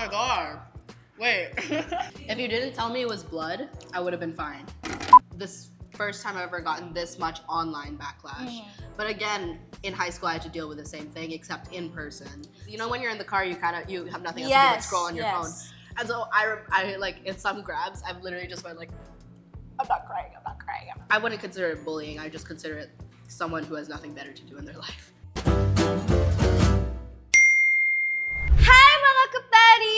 my god. Wait. If you didn't tell me it was blood, I would have been fine. This first time I've ever gotten this much online backlash. But again, in high school I had to deal with the same thing, except in person. You know, when you're in the car, you have nothing else to do but scroll on your phone. And so I like in some grabs, I've literally just went like, I'm not crying. I wouldn't consider it bullying. I just consider it someone who has nothing better to do in their life. Hi mga kapatty!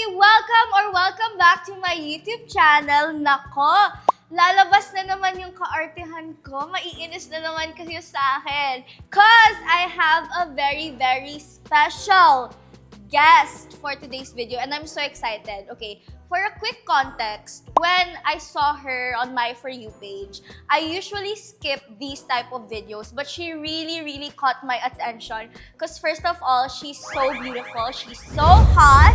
Welcome back to my YouTube channel. Nako, lalabas na naman yung kaartehan ko. Maiinis na naman kasi sa akin. Cause I have a very, very special guest for today's video and I'm so excited. Okay, for a quick context, when I saw her on my For You page, I usually skip these type of videos, but she really caught my attention because first of all, she's so beautiful, she's so hot,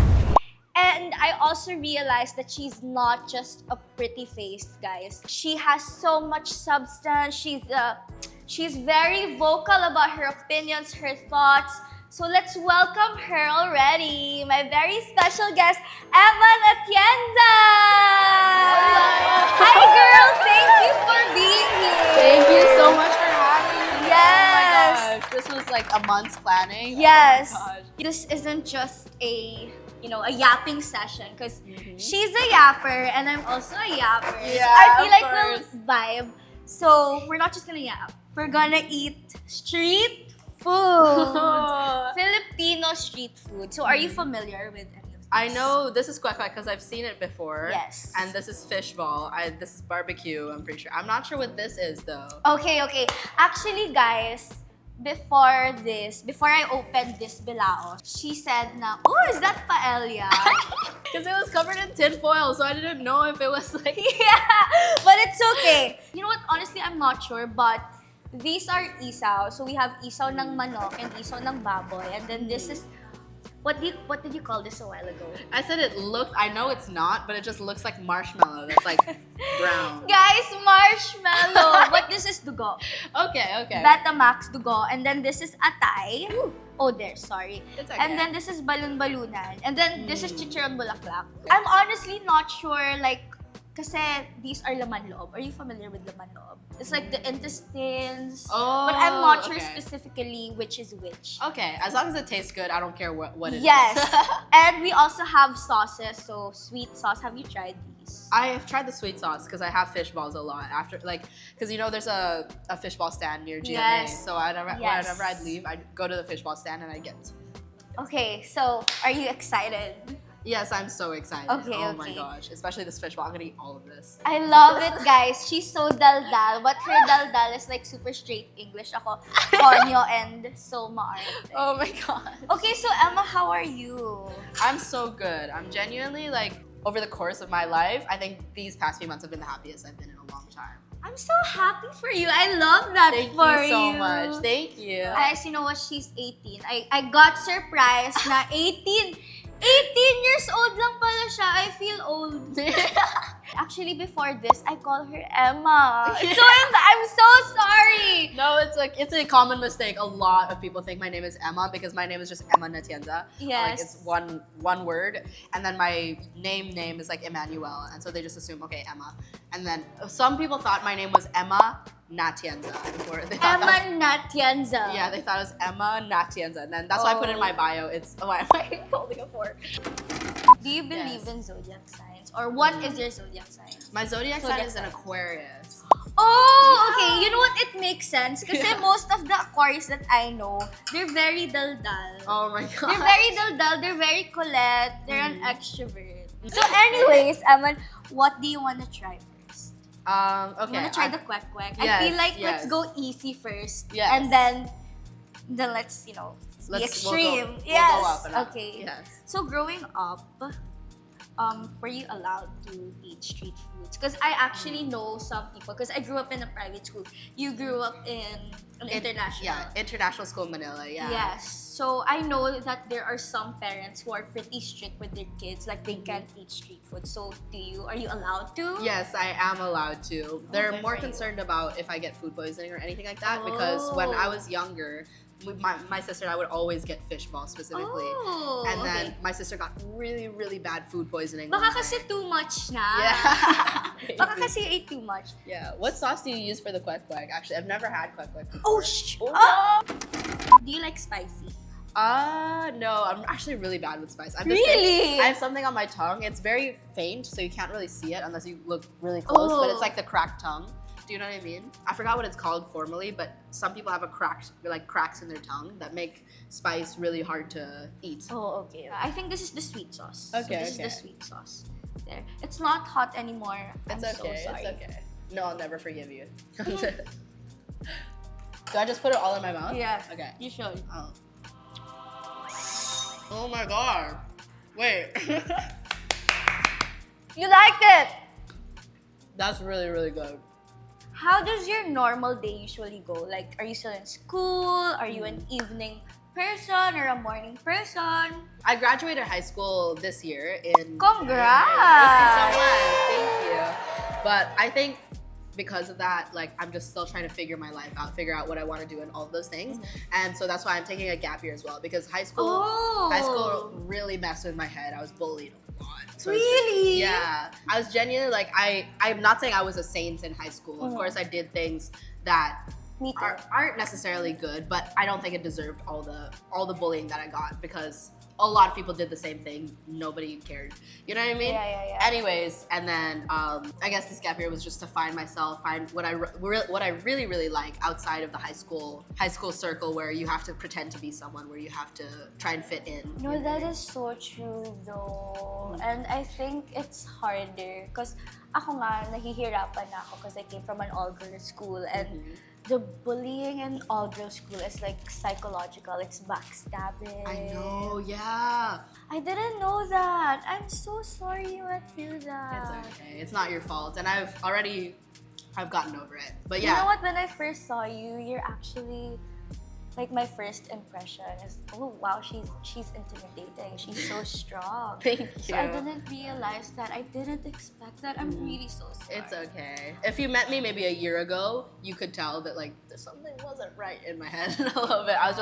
and I also realized that she's not just a pretty face, guys. She has so much substance. She's very vocal about her opinions, her thoughts. So let's welcome her already, my very special guest, Emman Atienza! Hi girl, thank you for being here. Thank you so much for having me. Yes. Oh my gosh, this was like a month's planning. Yes. Oh my gosh. This isn't just a yapping session because she's a yapper and I'm also a yapper. Yeah, so I feel of like course. we'll vibe. So we're not just gonna yap. We're gonna eat street food. Filipino street food. So are you familiar with any of this? I know this is kwek because I've seen it before. Yes. And this is fishball. This is barbecue, I'm pretty sure. I'm not sure what this is though. Okay. Actually, guys, before I opened this bilao, she said na, oh, is that paella? Because it was covered in tin foil, so I didn't know if it was like... Yeah, but it's okay. You know what? Honestly, I'm not sure, but these are isaw. So we have isaw ng manok and isaw ng baboy. And then this is, what did you call this a while ago? I said it looked, I know it's not, but it just looks like marshmallow. That's like brown. Guys, marshmallow. But this is dugo. Okay. Betamax dugo. And then this is atay. Ooh. Oh, there, sorry. It's okay. And then this is balon-balunan. And then this is chicharon bulaklak. I'm honestly not sure, like, kasi these are laman loob. Are you familiar with laman loob? It's like the intestines. Oh, but I'm not sure okay. specifically which is which. Okay, as long as it tastes good, I don't care what it is. Yes. And we also have sauces. So sweet sauce. Have you tried these? I have tried the sweet sauce because I have fish balls a lot after, like, because you know there's a fish ball stand near GMA. Yes. So whenever I'd leave, I'd go to the fish ball stand and I'd get some. Okay, so are you excited? Yes, I'm so excited. Okay, oh my gosh, especially this fish ball. I'm gonna eat all of this. I love it, guys. She's so daldal, but her daldal is like super straight English. Ako, konyo and so maarte. Oh my god. Okay, so Emma, how are you? I'm so good. I'm genuinely like, over the course of my life, I think these past few months have been the happiest I've been in a long time. I'm so happy for you. I love that Thank for you so much. Thank you. Guys, you know what? She's 18. I got surprised na 18 years old lang pala siya. I feel old. Actually, before this, I call her Emma. So I'm so sorry. No, it's a common mistake. A lot of people think my name is Emma because my name is just Emman Atienza. Yes. Like it's one word, and then my name is like Emmanuel, and so they just assume okay Emma. And then some people thought my name was Emma Atienza before they thought Emman Atienza. Yeah, they thought it was Emma Atienza, and then that's why I put in my bio. It's why am I holding a fork? Do you believe in zodiac signs, or what is your zodiac sign? My zodiac sign is an Aquarius. Oh, okay. You know what? It makes sense. Kasi most of the Aquarius that I know, they're very daldal. Oh my god. They're very daldal. They're very Colette. They're an extrovert. So anyways, Emman, what do you want to try first? Okay. You want to try the kwek kwek? Yes, I feel like let's yes. go easy first. Yes. And then let's, be extreme. We'll Yes. go up and up. Okay. Yes. So growing up, were you allowed to eat street foods? Because I actually know some people, because I grew up in a private school. You grew up in an international. Yeah, international school in Manila, yeah. Yes. So I know that there are some parents who are pretty strict with their kids, like they can't eat street food. So are you allowed to? Yes, I am allowed to. They're good more for you. concerned about if I get food poisoning or anything like that because when I was younger, my sister and I would always get fish balls specifically. Oh, and then my sister got really, really bad food poisoning. Baka kasi too much na. Yeah. Baka kasi you ate too much. Yeah. What sauce do you use for the kwek kwek? Actually, I've never had kwek kwek before. Oh, Do you like spicy? No, I'm actually really bad with spice. Really? I have something on my tongue. It's very faint, so you can't really see it unless you look really close, but it's like the cracked tongue. Do you know what I mean? I forgot what it's called formally, but some people have cracks in their tongue that make spice really hard to eat. Oh, okay. I think this is the sweet sauce. Okay, so this is the sweet sauce. There. It's not hot anymore. It's I'm okay, so sorry. it's okay. No, I'll never forgive you. Do I just put it all in my mouth? Yeah. Okay. You should. Oh my god. Wait. You liked it! That's really, really good. How does your normal day usually go? Like, are you still in school? Are you an evening person or a morning person? I graduated high school this year in... Congrats! Thank you so much. Thank you. But I think because of that, like, I'm just still trying to figure my life out, figure out what I want to do and all of those things. And so that's why I'm taking a gap year as well, because high school really messed with my head. I was bullied a lot. So Really? Yeah. I was genuinely like, I'm not saying I was a saint in high school. Of course, I did things that Me too. aren't necessarily good, but I don't think it deserved all the bullying that I got, because a lot of people did the same thing. Nobody cared. You know what I mean? Yeah. Anyways, and then I guess this gap year was just to find myself, find what I really, really like outside of the high school circle, where you have to pretend to be someone, where you have to try and fit in. No, that is so true though. And I think it's harder because ako nga, nahihirapan na ako because I came from an all-girls school and the bullying in all-girls school is like psychological. It's backstabbing. I know, yeah. I didn't know that. I'm so sorry you went through that. It's okay. It's not your fault, and I've gotten over it. But You yeah. know what? When I first saw you, you're actually like my first impression is, oh wow, she's intimidating. She's so strong. Thank you. So I didn't realize that. I didn't expect that. I'm really so sorry. It's okay. If you met me maybe a year ago, you could tell that like something wasn't right in my head a little bit. I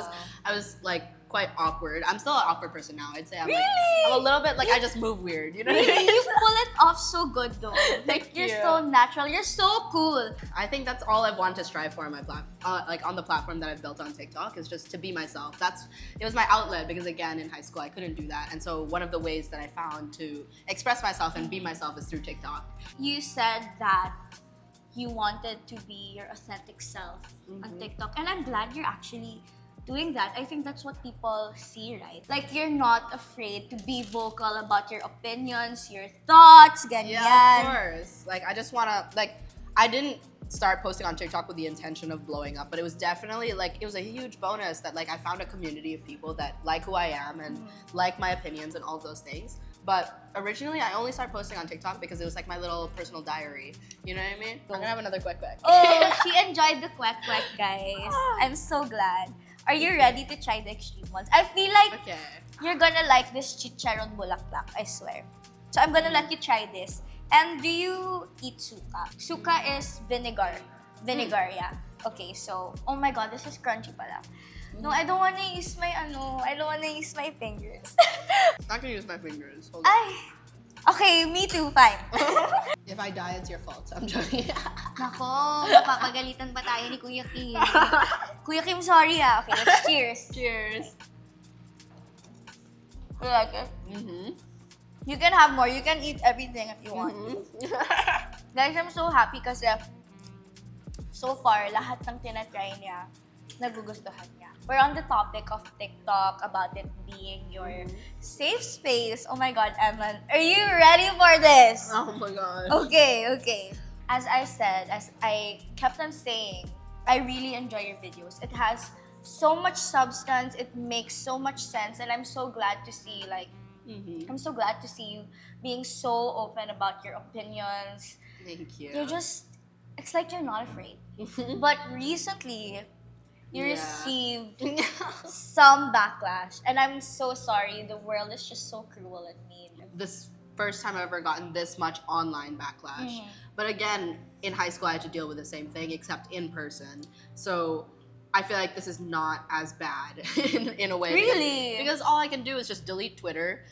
was like quite awkward. I'm still an awkward person now. I'd say I'm Really? like, I'm a little bit like I just move weird. You know what I mean? You pull it off so good though. Thank You're you. so natural. You're so cool. I think that's all I've wanted to strive for on my like on the platform that I've built on TikTok, is just to be myself. It was my outlet, because again in high school I couldn't do that, and so one of the ways that I found to express myself and be myself is through TikTok. You said that you wanted to be your authentic self on TikTok, and I'm glad you're actually doing that. I think that's what people see, right? Like, you're not afraid to be vocal about your opinions, your thoughts, ganyan. Yeah, of course. Like, I just wanna, like, I didn't start posting on TikTok with the intention of blowing up, but it was definitely, like, it was a huge bonus that, like, I found a community of people that like who I am and like my opinions and all those things. But originally, I only started posting on TikTok because it was like my little personal diary. You know what I mean? I'm gonna have another kwek kwek. Oh, she enjoyed the kwek kwek, guys. I'm so glad. Are you ready to try the extreme ones? I feel like Okay. you're gonna like this chicharon bulaklak, I swear. So I'm gonna let you try this. And do you eat suka? Suka is vinegar. Vinegar, yeah. Okay, so, oh my god, this is crunchy pala. No, I don't wanna use my I don't wanna use my fingers. I'm not gonna use my fingers. Hold on. Ay! Okay, me too, fine. If I die, it's your fault. I'm joking. Nako, mapapagalitan pa tayo ni Kuya Kim. Kuya Kim, sorry ah. Okay, let's cheers. Cheers. You like it? Mm-hmm. You can have more. You can eat everything if you want. Guys, I'm so happy kasi so far, lahat ng tinatry niya, nagugustuhan niya. We're on the topic of TikTok, about it being your safe space. Oh my God, Emman. Are you ready for this? Oh my god. Okay. As I said, as I kept on saying, I really enjoy your videos. It has so much substance. It makes so much sense. And I'm so glad to see, like, I'm so glad to see you being so open about your opinions. Thank you. It's like you're not afraid. But recently, you received some backlash. And I'm so sorry. The world is just so cruel and mean. This first time I've ever gotten this much online backlash. But again, in high school I had to deal with the same thing, except in person. So I feel like this is not as bad in a way. Really? Because all I can do is just delete Twitter,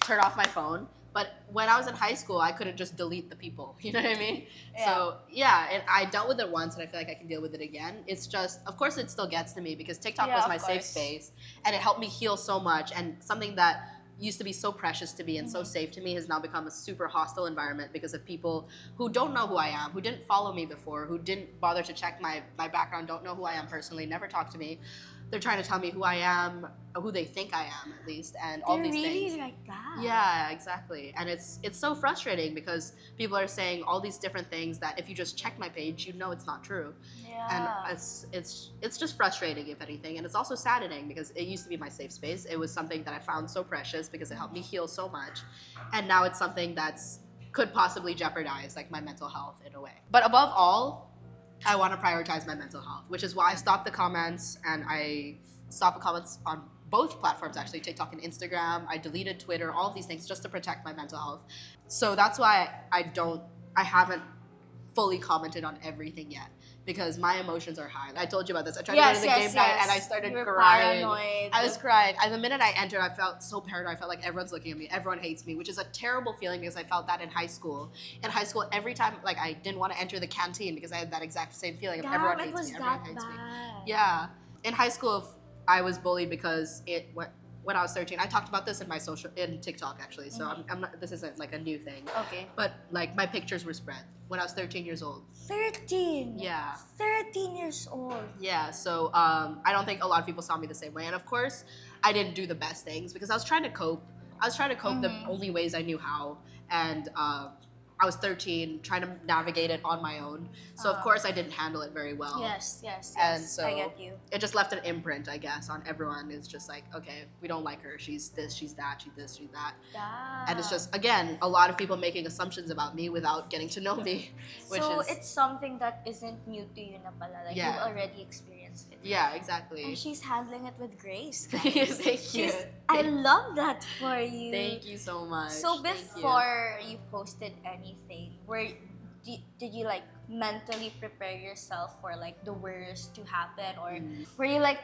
turn off my phone. But when I was in high school, I couldn't just delete the people. You know what I mean? Yeah. So, yeah, and I dealt with it once, and I feel like I can deal with it again. It's just, of course, it still gets to me because TikTok was my safe space, and it helped me heal so much. And something that used to be so precious to me and so safe to me has now become a super hostile environment because of people who don't know who I am, who didn't follow me before, who didn't bother to check my background, don't know who I am personally, never talked to me. They're trying to tell me who I am, who they think I am at least, and all these really things. like that. Yeah, exactly. And it's so frustrating because people are saying all these different things that if you just check my page, you know it's not true. Yeah. And it's just frustrating, if anything. And it's also saddening because it used to be my safe space. It was something that I found so precious because it helped me heal so much. And now it's something that's could possibly jeopardize like my mental health in a way. But above all, I want to prioritize my mental health, which is why I stopped the comments, and I stopped the comments on both platforms, actually, TikTok and Instagram. I deleted Twitter, all of these things just to protect my mental health. So that's why I haven't fully commented on everything yet, because my emotions are high. I told you about this. I tried to go to the game night and I started crying. Paranoid. I was crying. And the minute I entered, I felt so paranoid. I felt like everyone's looking at me. Everyone hates me, which is a terrible feeling because I felt that in high school. In high school, every time, like, I didn't want to enter the canteen because I had that exact same feeling of everyone hates me. Everyone hates me. Yeah. In high school, I was bullied because when I was 13, I talked about this in TikTok actually. So I'm not. This isn't like a new thing. Okay. But like my pictures were spread when I was 13 years old. 13. Yeah. 13 years old. Yeah. So I don't think a lot of people saw me the same way. And of course, I didn't do the best things because I was trying to cope. The only ways I knew how, and I was 13, trying to navigate it on my own. So of course I didn't handle it very well. Yes. And so I get you. it just left an imprint, I guess, on everyone. It's just like, okay, we don't like her. She's this, she's that, she's this, she's that. Yeah. And it's just, again, a lot of people making assumptions about me without getting to know me. So it's something that isn't new to you na pala. Like, you've already experienced it. Yeah, exactly. And she's handling it with grace. Thank you. I love that for you. Thank you so much. So before you posted anything, did you like mentally prepare yourself for like the worst to happen, or were you like,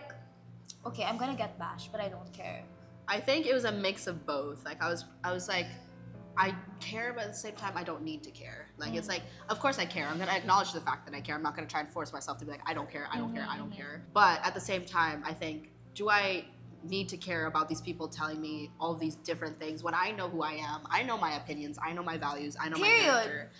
okay, I'm gonna get bashed, but I don't care? I think it was a mix of both. Like I was like, I care, but at the same time, I don't need to care. Like it's like, of course I care. I'm gonna acknowledge the fact that I care. I'm not gonna try and force myself to be like, I don't care, I don't care, I don't care. But at the same time, I think, do I need to care about these people telling me all these different things when I know who I am? I know my opinions, I know my values, I know my character.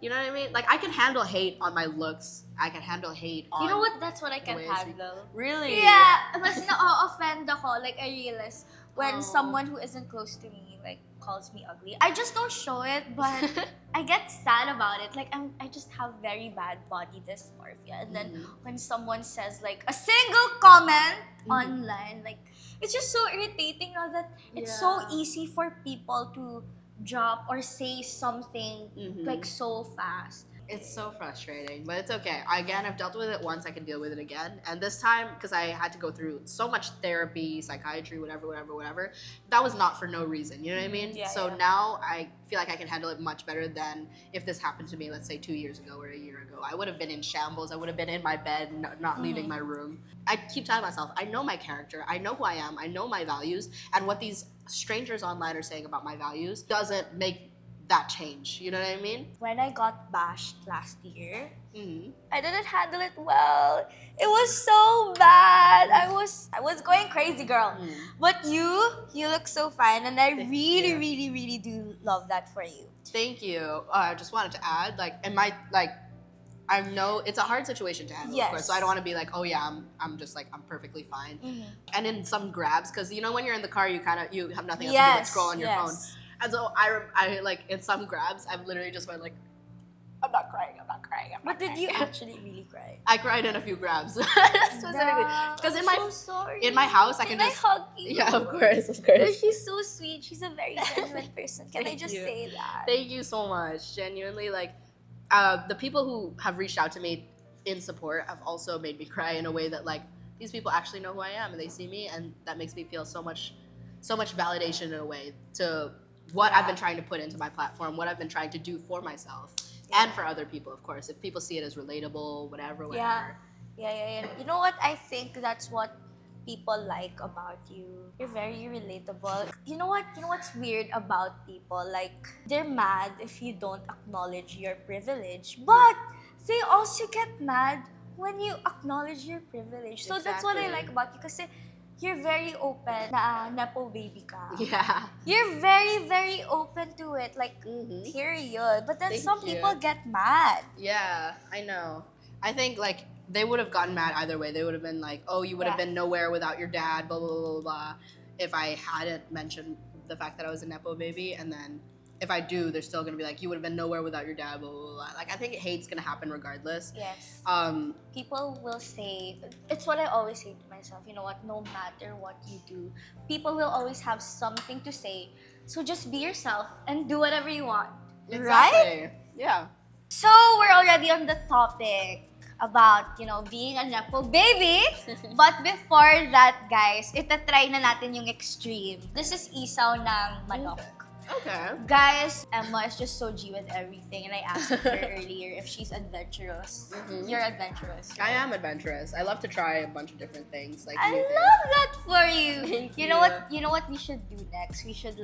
You know what I mean? Like, I can handle hate on my looks. I can handle hate on... You know what? That's what I can handle. Really? Yeah. Mas na-offend ako. Like, I realize when someone who isn't close to me, like, calls me ugly. I just don't show it, but I get sad about it. Like, I just have very bad body dysmorphia. And then when someone says, like, a single comment online, like, it's just so irritating now that it's so easy for people to drop or say something like so fast. It's so frustrating, but it's okay. Again, I've dealt with it once, I can deal with it again. And this time, because I had to go through so much therapy, psychiatry, whatever, that was not for no reason, you know what I mean? Now I feel like I can handle it much better than if this happened to me, let's say 2 years ago or a year ago. I would have been in shambles. I would have been in my bed, not leaving my room. I keep telling myself, I know my character, I know who I am, I know my values, and what these strangers online are saying about my values doesn't make that change, you know what I mean? When I got bashed last year, I didn't handle it well. It was so bad. I was going crazy, girl. But you look so fine, and I really do love that for you. Thank you. I just wanted to add, like, I know it's a hard situation to handle, of course, so I don't want to be like, oh yeah, I'm just like, I'm perfectly fine. And in some grabs, because you know when you're in the car, you have nothing else to do but scroll on your phone. And so I like, in some grabs, I've literally just went like, I'm not crying. But did you actually really cry? I cried in a few grabs. Specifically. Because in my house, I can just... hug you? Yeah, of course. She's so sweet. She's a very genuine person. Can I just say that? Thank you so much. Genuinely, like, the people who have reached out to me in support have also made me cry in a way that, like, these people actually know who I am and they see me, and that makes me feel so much validation in a way to what I've been trying to put into my platform, what I've been trying to do for myself and for other people, of course. If people see it as relatable, whatever. Yeah. You know what? I think that's what people like about you. You're very relatable. You know what? You know what's weird about people? Like, they're mad if you don't acknowledge your privilege, but they also get mad when you acknowledge your privilege. So that's what I Exactly. like about you kasi you're very open na Nepo baby ka. Yeah. You're very, very open to it. Like, Mhm. period. But then Thank some you. people get mad. Yeah, I know. I think like they would have gotten mad either way. They would have been like, "Oh, you would have Yeah. been nowhere without your dad." Blah blah blah blah. Blah. If I hadn't mentioned the fact that I was a nepo baby, and then if I do, they're still gonna be like, "You would have been nowhere without your dad." Blah blah blah. Like I think hate's gonna happen regardless. Yes. People People will say, it's what I always say to myself, you know what, no matter what you do, people will always have something to say. So just be yourself and do whatever you want. Right? Exactly. Yeah. So we're already on the topic about, being a Nepo baby. But before that, guys, itatry na natin yung extreme. This is isaw ng manok. Okay. Guys, Emma is just so G with everything, and I asked her earlier if she's adventurous. Mhm. You're adventurous. I am adventurous. I love to try a bunch of different things. Like I new things. love that for you. Thank You know you. what? You know what we should do next? We should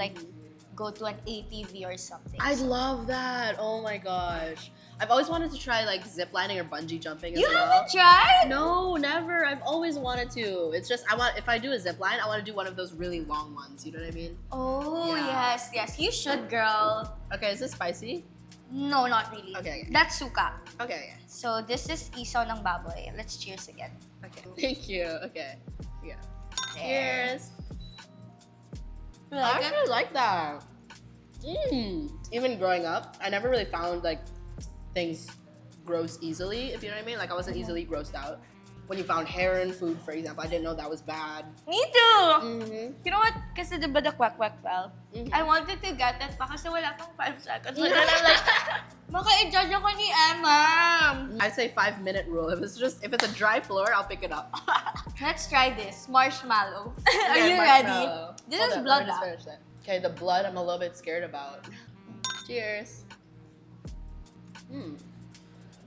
go to an ATV or something. I love that. Oh my gosh. I've always wanted to try like zip lining or bungee jumping as You well. haven't tried? No, never. I've always wanted to. It's just if I do a zip line, I want to do one of those really long ones. You know what I mean? Oh Yeah. yes, you should, girl. Okay, is this spicy? No, not really. Okay. That's suka. Okay. So this is isaw ng baboy. Let's cheers again. Okay. Thank you. Okay. Yeah. There. Cheers. You I like it? actually like that. Even growing up, I never really found like things gross easily, if you know what I mean. Like I wasn't easily grossed out. When you found hair in food, for example, I didn't know that was bad. Me too. Mm-hmm. You know what? Kasi diba the quack fell? Mhm. I wanted to get it pa kasi wala pang 5 seconds. But then I'm like, baka i-judge ako ni Emma. I say 5-minute rule. If it's a dry floor, I'll pick it up. Let's try this. Marshmallow. Are Okay, you ready? marshmallow. This Hold is on, blood. let me just finish that. Okay, the blood I'm a little bit scared about. Cheers.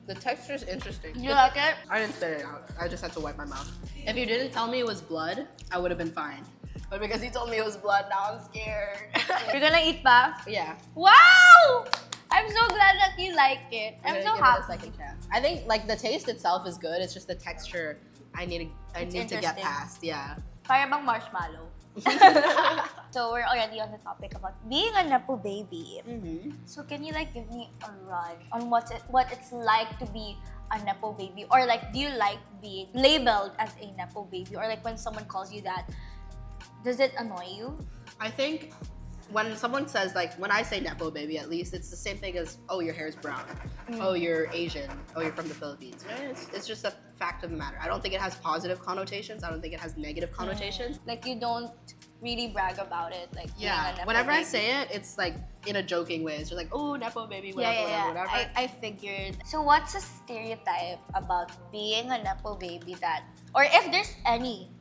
The texture is interesting. You like it? I didn't spit it out. I just had to wipe my mouth. If you didn't tell me it was blood, I would have been fine. But because you told me it was blood, now I'm scared. You're gonna eat pa? Yeah. Wow! I'm so glad that you like it. I'm gonna so give it a happy. second chance. I think like the taste itself is good. It's just the texture I need to get interesting. past. Yeah. Para bang marshmallow. So we're already on the topic about being a Nepo baby. Mm-hmm. So can you give me a run on what it's like to be a Nepo baby? Or do you like being labeled as a Nepo baby? Or when someone calls you that, does it annoy you? I think when someone says when I say Nepo baby, at least it's the same thing as, oh, your hair is brown. Oh, you're Asian. Oh, you're from the Philippines. You know, it's just a fact of the matter. I don't think it has positive connotations. I don't think it has negative connotations. You don't really brag about it. Being a Yeah. Nepo Whenever I baby. say it, it's in a joking way. It's just oh, Nepo baby, whatever, Yeah. whatever. I figured. So what's a stereotype about being a Nepo baby or if there's any,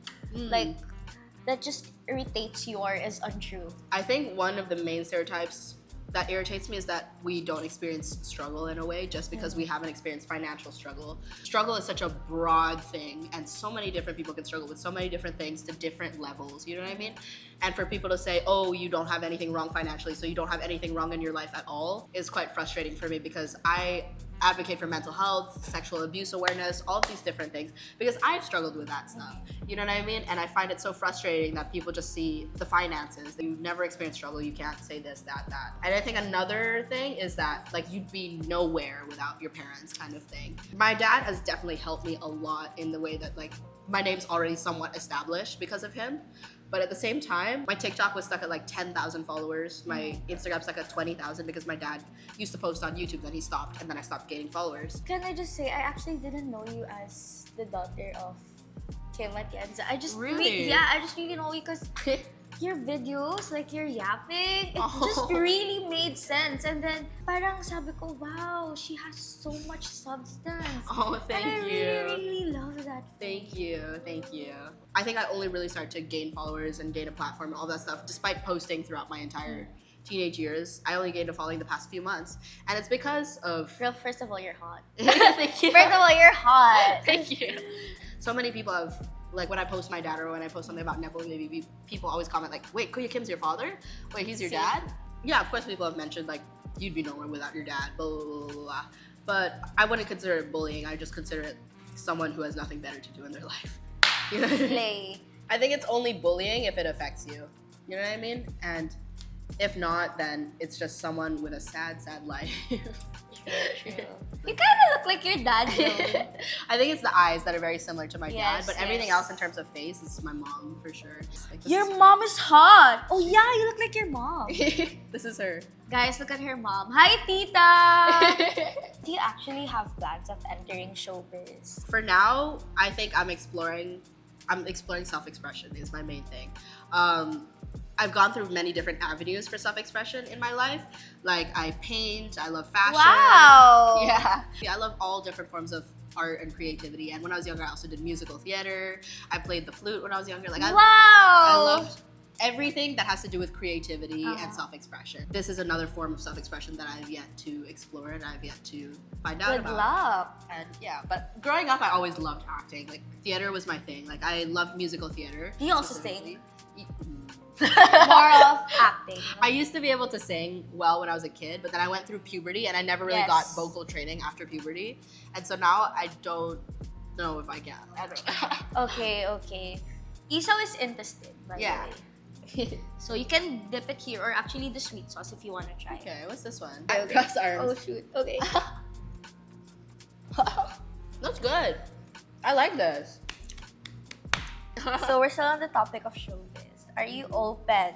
that just irritates you or is untrue? I think one of the main stereotypes that irritates me is that we don't experience struggle in a way just because we haven't experienced financial struggle. Struggle is such a broad thing, and so many different people can struggle with so many different things to different levels, you know what I mean? And for people to say, oh, you don't have anything wrong financially, so you don't have anything wrong in your life at all, is quite frustrating for me because I advocate for mental health, sexual abuse awareness, all of these different things, because I've struggled with that stuff. You know what I mean? And I find it so frustrating that people just see the finances. You've never experienced struggle, you can't say this, that. And I think another thing is that you'd be nowhere without your parents kind of thing. My dad has definitely helped me a lot in the way that my name's already somewhat established because of him. But at the same time, my TikTok was stuck at 10,000 followers. My Instagram stuck at 20,000 because my dad used to post on YouTube, then he stopped, and then I stopped gaining followers. Can I just say, I actually didn't know you as the daughter of Emman Atienza. I just Really? I just really know you because your videos, your yapping, it just really made sense. And then parang sabi ko, wow, she has so much substance. Oh, thank and I you. really love that. Thank you. I think I only really started to gain followers and gain a platform and all that stuff despite posting throughout my entire teenage years. I only gained a following the past few months. And it's because of... Girl, first of all, you're hot. Thank you. First of all, you're hot. Thank you. So many people have, like when I post my dad or when I post something about Nepo, maybe people always comment like, wait, Kuya Kim's your father? Wait, he's your dad? Yeah, of course people have mentioned like, you'd be nowhere without your dad, blah, blah, blah, blah, blah. But I wouldn't consider it bullying. I just consider it someone who has nothing better to do in their life. You know what I mean? Slay. I think it's only bullying if it affects you. You know what I mean? And if not, then it's just someone with a sad, sad life. True. You kind of look like your dad, though. I think it's the eyes that are very similar to my dad, but everything yes. else in terms of face is my mom for sure. Like, Your mom is hot. Oh yeah, you look like your mom. This is her. Guys, look at her mom. Hi, tita! Do you actually have plans of entering showbiz? For now, I think I'm exploring self-expression is my main thing. I've gone through many different avenues for self-expression in my life. Like I paint, I love fashion. Wow! Yeah, I love all different forms of art and creativity. And when I was younger, I also did musical theater. I played the flute when I was younger. Like I loved everything that has to do with creativity and self-expression. This is another form of self-expression that I've yet to explore and I've yet to find out about. Good luck. And yeah, but growing up, I always loved acting. Like theater was my thing. Like I loved musical theater. Do you also sing? More of acting. I used to be able to sing well when I was a kid, but then I went through puberty and I never really got vocal training after puberty. And so now I don't know if I can. I don't know. Okay. Isaw is interested, by the way. So you can dip it here or actually the sweet sauce if you want to try. Okay, what's this one? Okay. Cross arms. Oh shoot. Okay. That's good. I like this. So we're still on the topic of showbiz. Are you open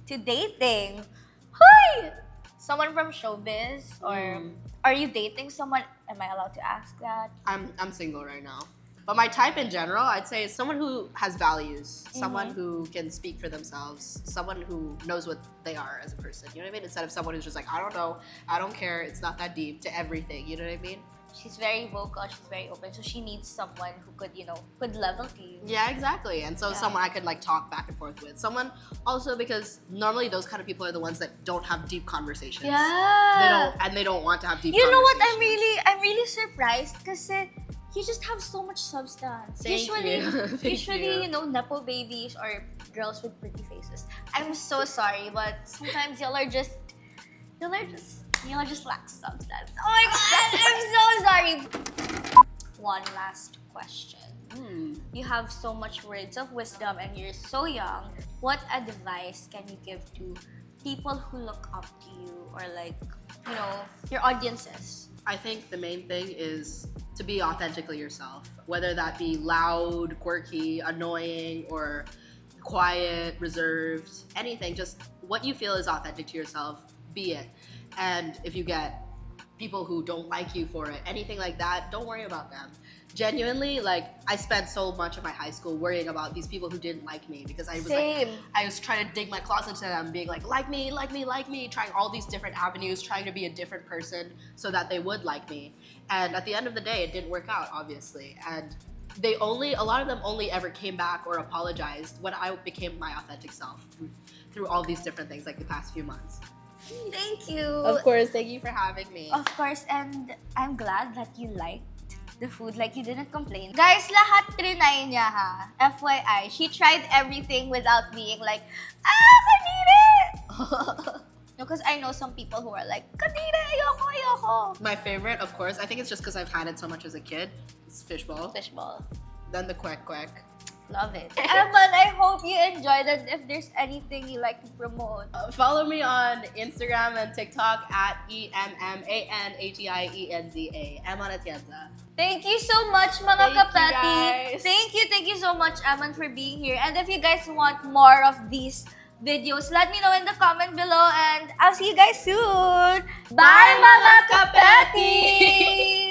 to dating? Hi! Someone from showbiz? Or are you dating someone? Am I allowed to ask that? I'm single right now. But my type in general, I'd say is someone who has values, someone who can speak for themselves, someone who knows what they are as a person. You know what I mean? Instead of someone who's just like, I don't know, I don't care, it's not that deep to everything. You know what I mean? She's very vocal, she's very open, so she needs someone who could, could level to you. Yeah, exactly. And so someone I could like talk back and forth with. Someone also because normally those kind of people are the ones that don't have deep conversations. Yeah. They don't want to have deep You know what? conversations. I'm really surprised because you just have so much substance. Thank Usually, you. Nepo babies or girls with pretty faces. I'm so sorry, but sometimes y'all just lack substance. Oh my god, I'm so sorry. One last question. You have so much words of wisdom and you're so young. What advice can you give to people who look up to you or your audiences? I think the main thing is to be authentically yourself, whether that be loud, quirky, annoying, or quiet, reserved, anything. Just what you feel is authentic to yourself, be it. And if you get people who don't like you for it, anything like that, don't worry about them. Genuinely, I spent so much of my high school worrying about these people who didn't like me because I was trying to dig my claws into them, being like me, trying all these different avenues, trying to be a different person so that they would like me. And at the end of the day, it didn't work out, obviously. And a lot of them only ever came back or apologized when I became my authentic self through all these different things, like the past few months. Thank you. Of course, thank you for having me. Of course, and I'm glad that you liked the food, you didn't complain. Guys, lahat trinay niya ha. FYI, she tried everything without being like, kadire! No, because I know some people who are like, kadire, ayoko. My favorite, of course, I think it's just because I've had it so much as a kid, it's fishball. Fishball. Then the quack quack. Love it. Emman, I hope you enjoyed it. If there's anything you like to promote. Follow me on Instagram and TikTok at EMMANATIENZA. Emman Atienza. Thank you so much, mga kapati. Guys. Thank you so much, Emman, for being here. And if you guys want more of these videos, let me know in the comment below. And I'll see you guys soon. Bye mga kapati!